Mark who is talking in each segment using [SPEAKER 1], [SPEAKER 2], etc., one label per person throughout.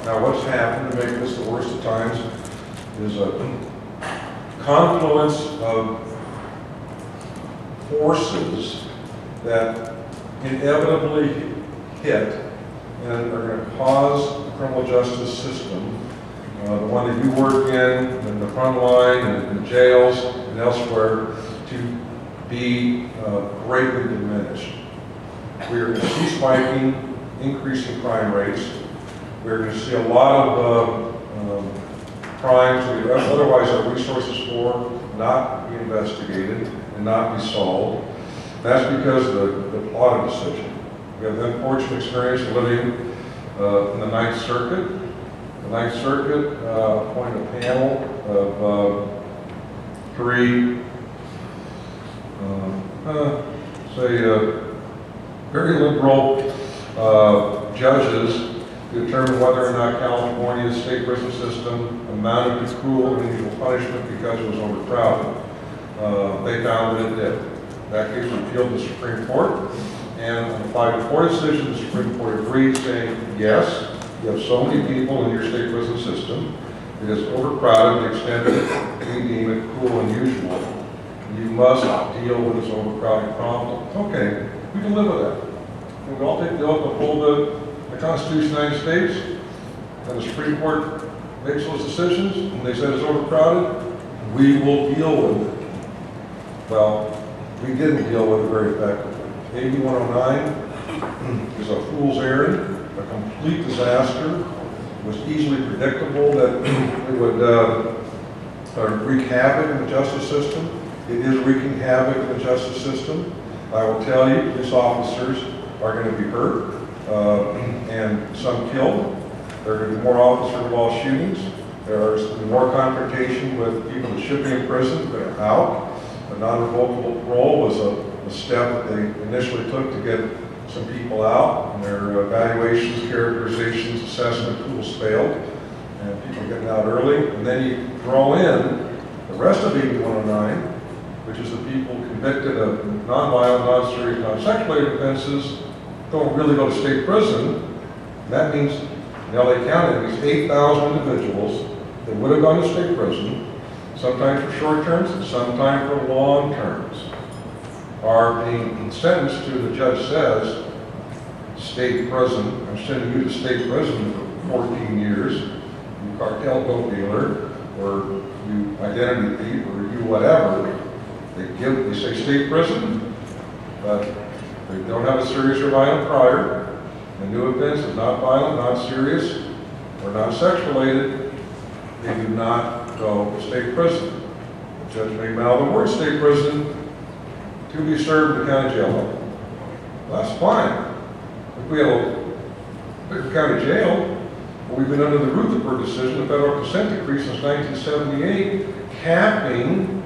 [SPEAKER 1] Now what's happened to make this the worst of times is a confluence of forces that inevitably hit and are going to cause the criminal justice system, the one that you work in the front line, and in the jails and elsewhere, to be greatly diminished. We are going to see spiking, increasing crime rates. We're going to see a lot of crimes that we otherwise have resources for not be investigated and not be solved. That's because of the plotted decision. We have the unfortunate experience of living in the Ninth Circuit. The Ninth Circuit appointed a panel of three, very liberal judges to determine whether or not California's state prison system amounted to cruel and unusual punishment because it was overcrowded. They found that it did. That case was appealed to the Supreme Court, and on the 5-4 decision, the Supreme Court agreed, saying, yes, you have so many people in your state prison system, it is overcrowded to the extent that we deem it cruel and unusual. You must deal with this overcrowding problem. Okay, we can live with that. Can we all take the oath to uphold the Constitution of the United States, and the Supreme Court makes those decisions, and they said it's overcrowded, we will deal with it. Well, we didn't deal with it very effectively. AB 109 is a fool's errand, a complete disaster. It was easily predictable that it would wreak havoc in the justice system. It is wreaking havoc in the justice system. I will tell you, police officers are going to be hurt and some killed. There are going to be more officer-involved shootings. There's going to be more confrontation with people that should be in prison that are out. A non-revocable parole was a step that they initially took to get some people out, and their evaluations, characterizations, assessment tools failed, and people are getting out early. And then you throw in the rest of AB 109, which is the people convicted of non-violent, non-serious, non-sexual offenses don't really go to state prison. And that means in LA County, at least 8,000 individuals that would have gone to state prison, sometimes for short terms and sometimes for long terms, are being sentenced to, the judge says, state prison. I'm sending you to state prison for 14 years. You cartel dope dealer, or you identity thief, or you whatever. They say state prison, but they don't have a serious or violent prior. The new offense is not violent, not serious, or not sex-related. They do not go to state prison. The judge may mouth the word state prison to be served in the county jail. Well, that's fine. If we have a county jail, well, we've been under the Rutherford decision, the federal consent decree since 1978, capping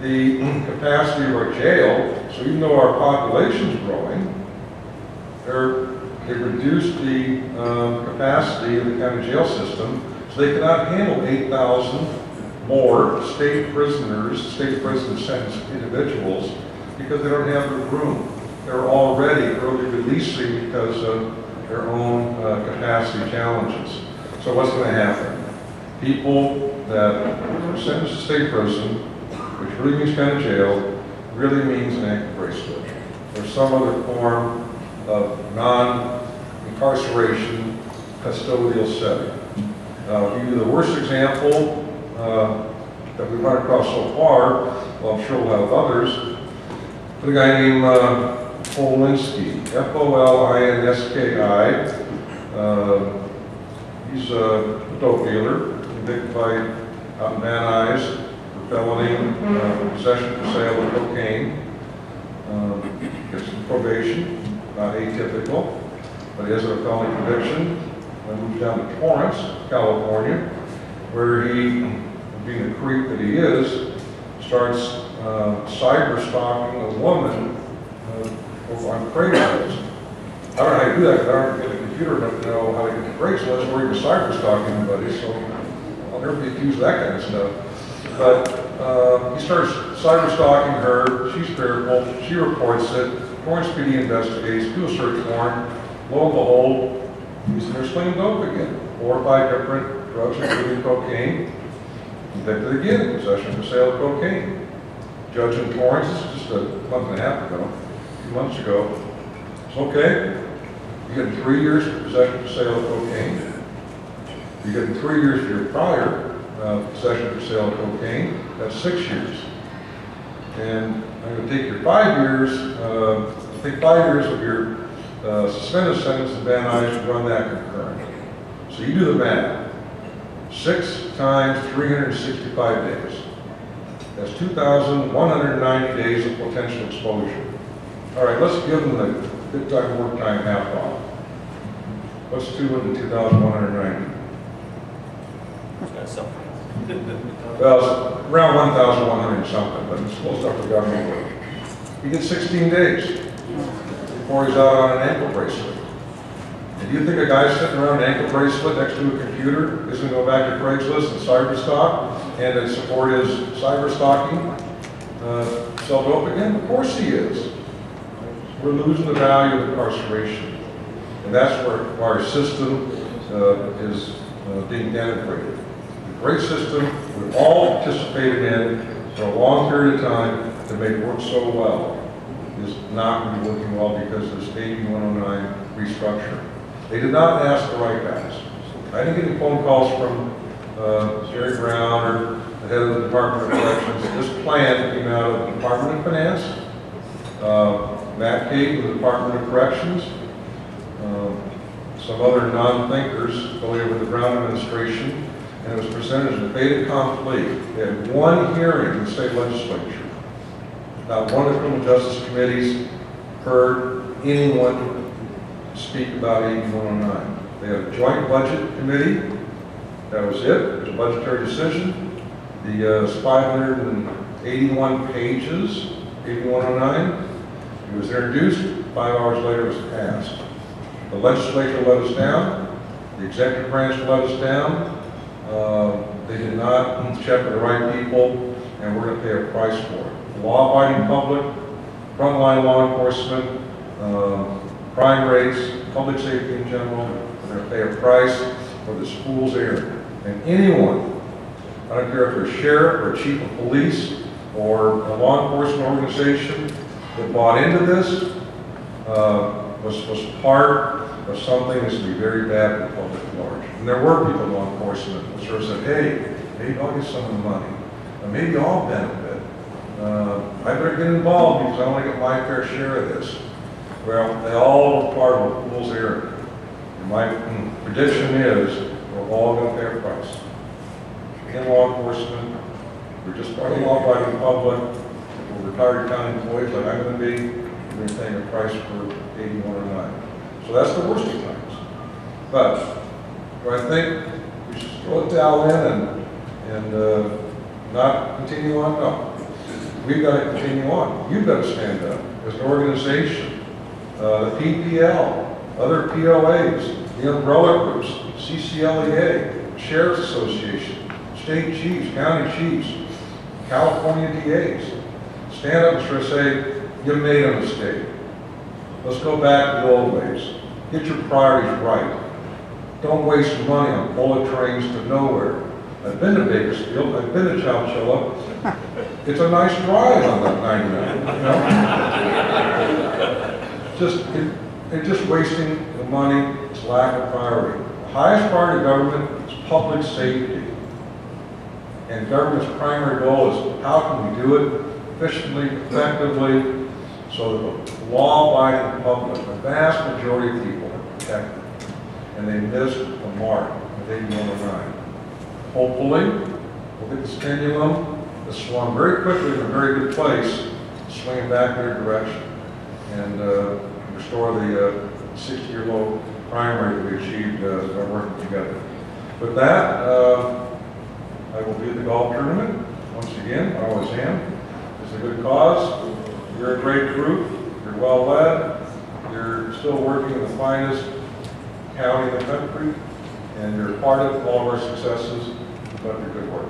[SPEAKER 1] the capacity of our jail. So even though our population is growing, they've reduced the capacity of the county jail system, so they cannot handle 8,000 more state prisoners, state prison sentenced individuals, because they don't have the room. They're already early releasing because of their own capacity challenges. So what's going to happen? People that are sentenced to state prison, which really means county jail, really means an ankle bracelet or some other form of non-incarceration custodial setting. I'll give you the worst example that we've run across so far. Well, I'm sure we'll have others. A guy named Folinski, Folinski. He's a dope dealer, convicted by out in Van Nuys for felony possession for sale of cocaine. Gets some probation, not atypical, but he has a felony conviction. And moves down to Torrance, California, where he, being the creep that he is, starts cyber stalking a woman on Craigslist. I don't know how you do that because I don't get a computer enough to know how to get to Craigslist or even cyber stalking anybody, so I'll never be accused of that kind of stuff. But he starts cyber stalking her, she's fearful, she reports it, Torrance PD investigates, do a search warrant, lo and behold, he's in there slinging dope again. 4 or 5 different drugs, including cocaine. Convicted again in possession for sale of cocaine. Judge in Torrance, this is just a month and a half ago, a few months ago. It's okay. You get 3 years for possession for sale of cocaine. You get 3 years for your prior possession for sale of cocaine. That's 6 years. And I'm going to take your 5 years, take 5 years of your suspended sentence and Van Nuys and run that concurrent. So you do the math. 6 times 365 days. That's 2,190 days of potential exposure. All right, let's give them the good time, work time half off. What's 2 into 2,190? Well, it's around 1,100 something, but it's close up to government work. He gets 16 days before he's out on an ankle bracelet. And do you think a guy sitting around an ankle bracelet next to a computer is going to go back to Craigslist and cyberstock and to support his cyberstalking self-help again? Of course he is. We're losing the value of incarceration. And that's where our system is being denigrated. The great system we've all participated in for a long period of time to make work so well is not really working well because of this AB 109 restructure. They did not ask the right guys. I didn't get any phone calls from Jerry Brown or the head of the Department of Corrections. This plan came out of the Department of Finance, Matt Cade with the Department of Corrections, some other non-thinkers affiliated with the Brown administration, and it was presented as a fait accompli. They had one hearing in the state legislature. Not one of the criminal justice committees heard anyone speak about AB 109. They had a joint budget committee. That was it. It was a budgetary decision. The 581 pages, AB 109. It was introduced. 5 hours later, it was passed. The legislature let us down. The executive branch let us down. They did not check with the right people, and we're going to pay a price for it. Law-abiding public, frontline law enforcement, crime rates, public safety in general, we're going to pay a price for this fool's errand. And anyone, I don't care if they're a sheriff or a chief of police or a law enforcement organization that bought into this was part of something that's going to be very bad for the public at large. And there were people in law enforcement that sort of said, hey, maybe I'll get some of the money. Maybe I'll benefit. I better get involved because I want to get my fair share of this. Well, they all were part of a fool's errand. And my prediction is we're all going to pay a price. In law enforcement, we're just part of the law-abiding public. We're retired county employees like I'm going to be. We're going to pay a price for AB 109. So that's the worst of times. But do I think we should throw the towel in and not continue on? No. We've got to continue on. You've got to stand up as an organization. The PPL, other POAs, the umbrella groups, CCLEA, Sheriff's Association, state chiefs, county chiefs, California DAs. Stand up and sort of say, you made a mistake. Let's go back to the old ways. Get your priorities right. Don't waste money on bullet trains to nowhere. I've been to Bakersfield. I've been to Chowchilla. It's a nice drive on that 99. You know? It's just wasting the money. It's lack of priority. The highest priority of government is public safety. And government's primary goal is how can we do it efficiently, effectively, so that the law-abiding public, the vast majority of people are protected. And they missed the mark with AB 109. Hopefully, we'll get this pendulum to swung very quickly in a very good place, swing back in their direction, and restore the 60-year low crime rate that we achieved by working together. With that, I will be at the golf tournament once again. I always am. It's a good cause. You're a great group. You're well led. You're still working in the finest county in the country, and you're part of all of our successes. Keep up your good work.